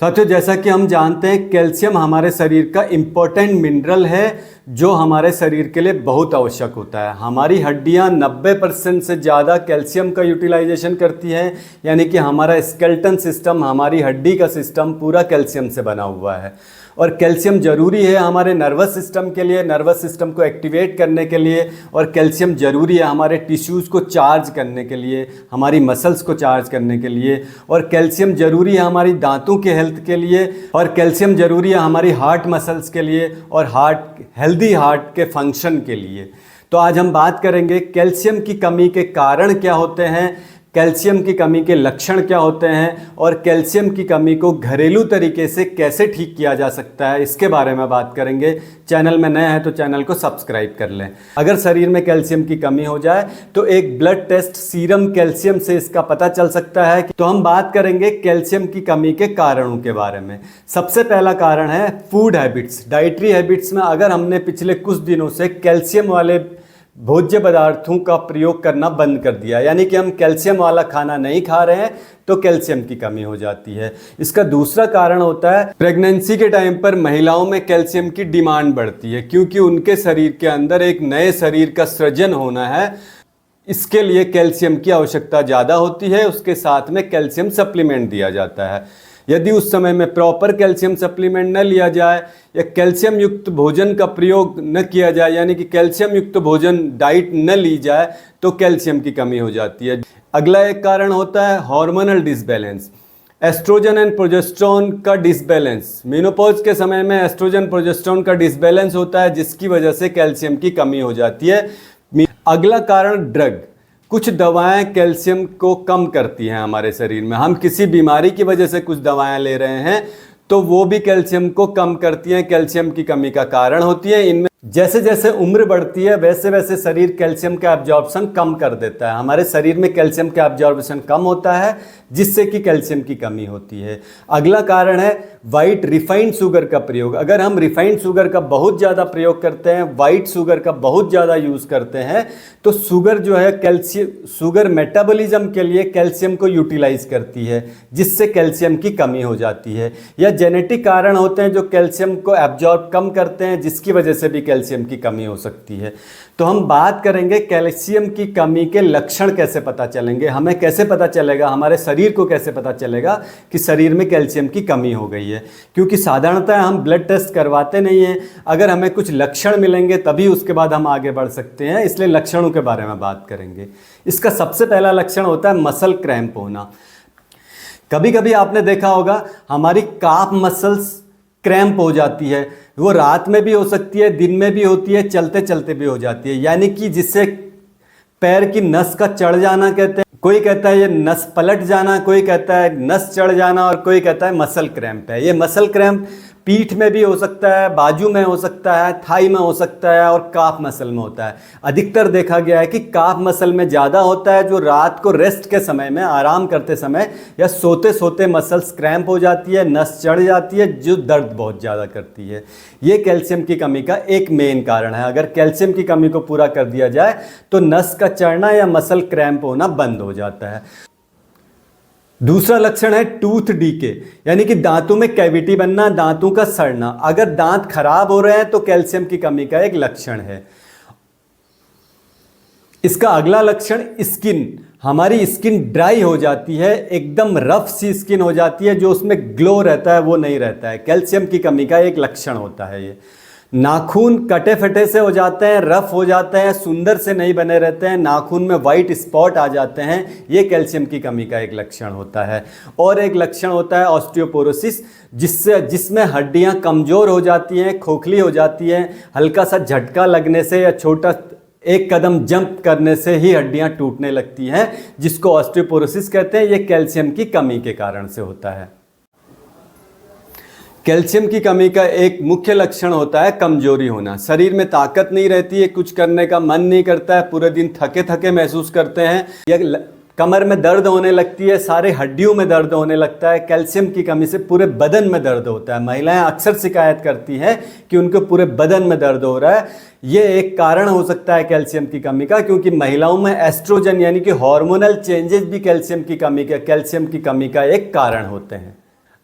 साथियों, जैसा कि हम जानते हैं कैल्शियम हमारे शरीर का इम्पोर्टेंट मिनरल है जो हमारे शरीर के लिए बहुत आवश्यक होता है। हमारी हड्डियां 90% से ज़्यादा कैल्शियम का यूटिलाइजेशन करती हैं, यानी कि हमारा स्केलेटन सिस्टम, हमारी हड्डी का सिस्टम पूरा कैल्शियम से बना हुआ है। और कैल्शियम ज़रूरी है हमारे नर्वस सिस्टम के लिए, नर्वस सिस्टम को एक्टिवेट करने के लिए। और कैल्शियम ज़रूरी है हमारे टिश्यूज़ को चार्ज करने के लिए, हमारी मसल्स को चार्ज करने के लिए। और कैल्शियम ज़रूरी है हमारी दांतों के हेल्थ के लिए। और कैल्शियम ज़रूरी है हमारी हार्ट मसल्स के लिए और हेल्दी हार्ट के फंक्शन के लिए। तो आज हम बात करेंगे कैल्शियम की कमी के कारण क्या होते हैं, कैल्शियम की कमी के लक्षण क्या होते हैं और कैल्शियम की कमी को घरेलू तरीके से कैसे ठीक किया जा सकता है, इसके बारे में बात करेंगे। चैनल में नए हैं तो चैनल को सब्सक्राइब कर लें। अगर शरीर में कैल्शियम की कमी हो जाए तो एक ब्लड टेस्ट सीरम कैल्शियम से इसका पता चल सकता है। तो हम बात करेंगे कैल्शियम की कमी के कारणों के बारे में। सबसे पहला कारण है फूड हैबिट्स, डाइटरी हैबिट्स में अगर हमने पिछले कुछ दिनों से कैल्शियम वाले भोज्य पदार्थों का प्रयोग करना बंद कर दिया, यानी कि हम कैल्शियम वाला खाना नहीं खा रहे हैं, तो कैल्शियम की कमी हो जाती है। इसका दूसरा कारण होता है प्रेगनेंसी के टाइम पर महिलाओं में कैल्शियम की डिमांड बढ़ती है, क्योंकि उनके शरीर के अंदर एक नए शरीर का सृजन होना है। इसके लिए कैल्शियम की आवश्यकता ज़्यादा होती है। उसके साथ में कैल्शियम सप्लीमेंट दिया जाता है। यदि उस समय में प्रॉपर कैल्शियम सप्लीमेंट न लिया जाए या कैल्शियम युक्त भोजन का प्रयोग न किया जाए, यानी कि कैल्शियम युक्त भोजन डाइट न ली जाए, तो कैल्शियम की कमी हो जाती है। अगला एक कारण होता है hormonal disbalance, oestrogen and progesterone का डिसबैलेंस। मेनोपॉज के समय में एस्ट्रोजन प्रोजेस्टेरोन का डिसबैलेंस होता है, जिसकी वजह से कैल्शियम की कमी हो जाती है। अगला कारण ड्रग, कुछ दवाएं कैल्शियम को कम करती हैं हमारे शरीर में। हम किसी बीमारी की वजह से कुछ दवाएं ले रहे हैं तो वो भी कैल्शियम को कम करती हैं, कैल्शियम की कमी का कारण होती है। इनमें जैसे जैसे उम्र बढ़ती है वैसे वैसे शरीर कैल्शियम का एब्जॉर्प्शन कम कर देता है। हमारे शरीर में कैल्शियम का एब्जॉर्प्शन कम होता है, जिससे कि कैल्शियम की कमी होती है। अगला कारण है वाइट रिफाइंड शुगर का प्रयोग। अगर हम रिफाइंड शुगर का बहुत ज़्यादा प्रयोग करते हैं, वाइट शुगर का बहुत ज़्यादा यूज़ करते हैं, तो शुगर जो है शुगर मेटाबॉलिज्म के लिए कैल्शियम को यूटिलाइज करती है, जिससे कैल्शियम की कमी हो जाती है। या जेनेटिक कारण होते हैं जो कैल्शियम को एब्जॉर्ब कम करते हैं, जिसकी वजह से भी कैल्शियम की कमी हो सकती है। तो हम बात करेंगे कैल्शियम की कमी के लक्षण कैसे पता चलेंगे, हमें कैसे पता चलेगा, हमारे शरीर को कैसे पता चलेगा कि शरीर में कैल्शियम की कमी हो गई है। क्योंकि साधारणतः हम ब्लड टेस्ट करवाते नहीं हैं। अगर हमें कुछ लक्षण मिलेंगे तभी उसके बाद हम आगे बढ़ सकते हैं, इसलिए लक्षणों के बारे में बात करेंगे। इसका सबसे पहला लक्षण होता है मसल क्रैम्प होना। कभी कभी आपने देखा होगा हमारी काफ मसल्स क्रैम्प हो जाती है। वो रात में भी हो सकती है, दिन में भी होती है, चलते चलते भी हो जाती है, यानी कि जिससे पैर की नस का चढ़ जाना कहते हैं। कोई कहता है ये नस पलट जाना, कोई कहता है नस चढ़ जाना और कोई कहता है मसल क्रैम्प है। ये मसल क्रैम्प पीठ में भी हो सकता है, बाजू में हो सकता है, थाई में हो सकता है और काफ मसल में होता है। अधिकतर देखा गया है कि काफ मसल में ज़्यादा होता है, जो रात को रेस्ट के समय में, आराम करते समय या सोते सोते मसल्स क्रैम्प हो जाती है, नस चढ़ जाती है, जो दर्द बहुत ज़्यादा करती है। ये कैल्शियम की कमी का एक मेन कारण है। अगर कैल्शियम की कमी को पूरा कर दिया जाए तो नस का चढ़ना या मसल क्रैम्प होना बंद हो जाता है। दूसरा लक्षण है टूथ डीके, यानी कि दांतों में कैविटी बनना, दांतों का सड़ना। अगर दांत खराब हो रहे हैं तो कैल्शियम की कमी का एक लक्षण है। इसका अगला लक्षण स्किन, हमारी स्किन ड्राई हो जाती है, एकदम रफ सी स्किन हो जाती है, जो उसमें ग्लो रहता है वो नहीं रहता है। कैल्शियम की कमी का एक लक्षण होता है ये। नाखून कटे फटे से हो जाते हैं, रफ हो जाते हैं, सुंदर से नहीं बने रहते हैं, नाखून में वाइट स्पॉट आ जाते हैं, ये कैल्शियम की कमी का एक लक्षण होता है। और एक लक्षण होता है ऑस्टियोपोरोसिस, जिसमें हड्डियां कमज़ोर हो जाती हैं, खोखली हो जाती हैं। हल्का सा झटका लगने से या छोटा एक कदम जंप करने से ही हड्डियां टूटने लगती हैं, जिसको ऑस्टियोपोरोसिस कहते हैं। ये कैल्शियम की कमी के कारण से होता है। कैल्शियम की कमी का एक मुख्य लक्षण होता है कमजोरी होना। शरीर में ताकत नहीं रहती है, कुछ करने का मन नहीं करता है, पूरे दिन थके थके महसूस करते हैं, या कमर में दर्द होने लगती है, सारे हड्डियों में दर्द होने लगता है। कैल्शियम की कमी से पूरे बदन में दर्द होता है। महिलाएं अक्सर शिकायत करती हैं कि उनके पूरे बदन में दर्द हो रहा है। ये एक कारण हो सकता है कैल्शियम की कमी का, क्योंकि महिलाओं में एस्ट्रोजन यानी कि हार्मोनल चेंजेस भी कैल्शियम की कमी का एक कारण होते हैं।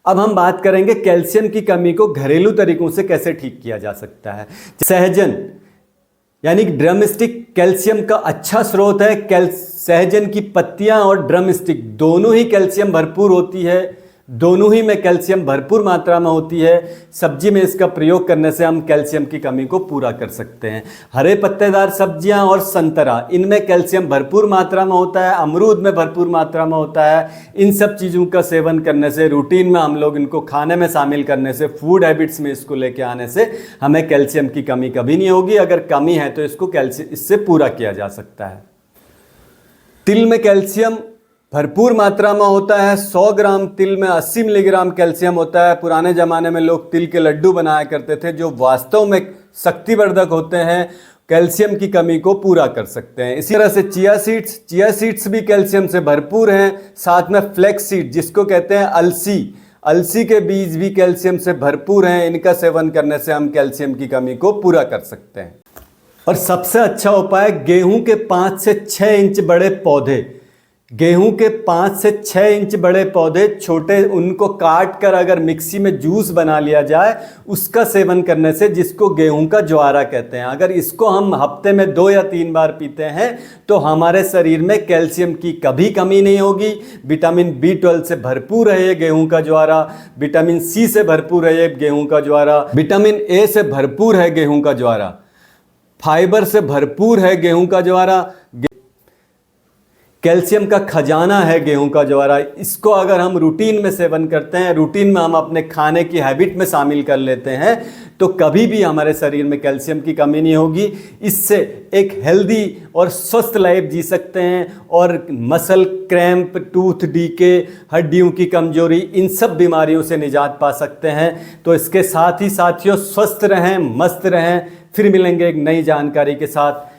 अब हम बात करेंगे कैल्शियम की कमी को घरेलू तरीकों से कैसे ठीक किया जा सकता है। सहजन यानी ड्रम स्टिक कैल्शियम का अच्छा स्रोत है। सहजन की पत्तियां और ड्रम स्टिक दोनों ही कैल्शियम भरपूर होती है, दोनों ही में कैल्शियम भरपूर मात्रा में होती है। सब्जी में इसका प्रयोग करने से हम कैल्शियम की कमी को पूरा कर सकते हैं। हरे पत्तेदार सब्जियां और संतरा, इनमें कैल्शियम भरपूर मात्रा में होता है, अमरूद में भरपूर मात्रा में होता है। इन सब चीज़ों का सेवन करने से, रूटीन में हम लोग इनको खाने में शामिल करने से, फूड हैबिट्स में इसको लेके आने से हमें कैल्शियम की कमी कभी नहीं होगी। अगर कमी है तो इसको कैल्शियम इससे पूरा किया जा सकता है। तिल में कैल्शियम भरपूर मात्रा में होता है। 100 ग्राम तिल में 80 मिलीग्राम कैल्शियम होता है। पुराने ज़माने में लोग तिल के लड्डू बनाया करते थे जो वास्तव में शक्तिवर्धक होते हैं, कैल्शियम की कमी को पूरा कर सकते हैं। इसी तरह से चिया सीड्स भी कैल्शियम से भरपूर हैं। साथ में फ्लैक्स सीड जिसको कहते हैं अलसी के बीज भी कैल्शियम से भरपूर हैं। इनका सेवन करने से हम कैल्शियम की कमी को पूरा कर सकते हैं। और सबसे अच्छा उपाय गेहूं के 5 से 6 इंच बड़े पौधे, गेहूं के 5 से 6 इंच बड़े पौधे छोटे, उनको काट कर अगर मिक्सी में जूस बना लिया जाए, उसका सेवन करने से, जिसको गेहूं का ज्वारा कहते हैं, अगर इसको हम हफ्ते में 2 या 3 बार पीते हैं तो हमारे शरीर में कैल्शियम की कभी कमी नहीं होगी। विटामिन B12 से भरपूर है ये गेहूं का ज्वारा, विटामिन C से भरपूर है ये गेहूं का ज्वारा, विटामिन A से भरपूर है गेहूं का ज्वारा, फाइबर से भरपूर है गेहूं का ज्वारा, कैल्शियम का खजाना है गेहूं का ज्वारा। इसको अगर हम रूटीन में सेवन करते हैं, रूटीन में हम अपने खाने की हैबिट में शामिल कर लेते हैं, तो कभी भी हमारे शरीर में कैल्शियम की कमी नहीं होगी। इससे एक हेल्दी और स्वस्थ लाइफ जी सकते हैं और मसल क्रैम्प, टूथ डीके, हड्डियों की कमजोरी, इन सब बीमारियों से निजात पा सकते हैं। तो इसके साथ ही साथियों, स्वस्थ रहें, मस्त रहें। फिर मिलेंगे एक नई जानकारी के साथ।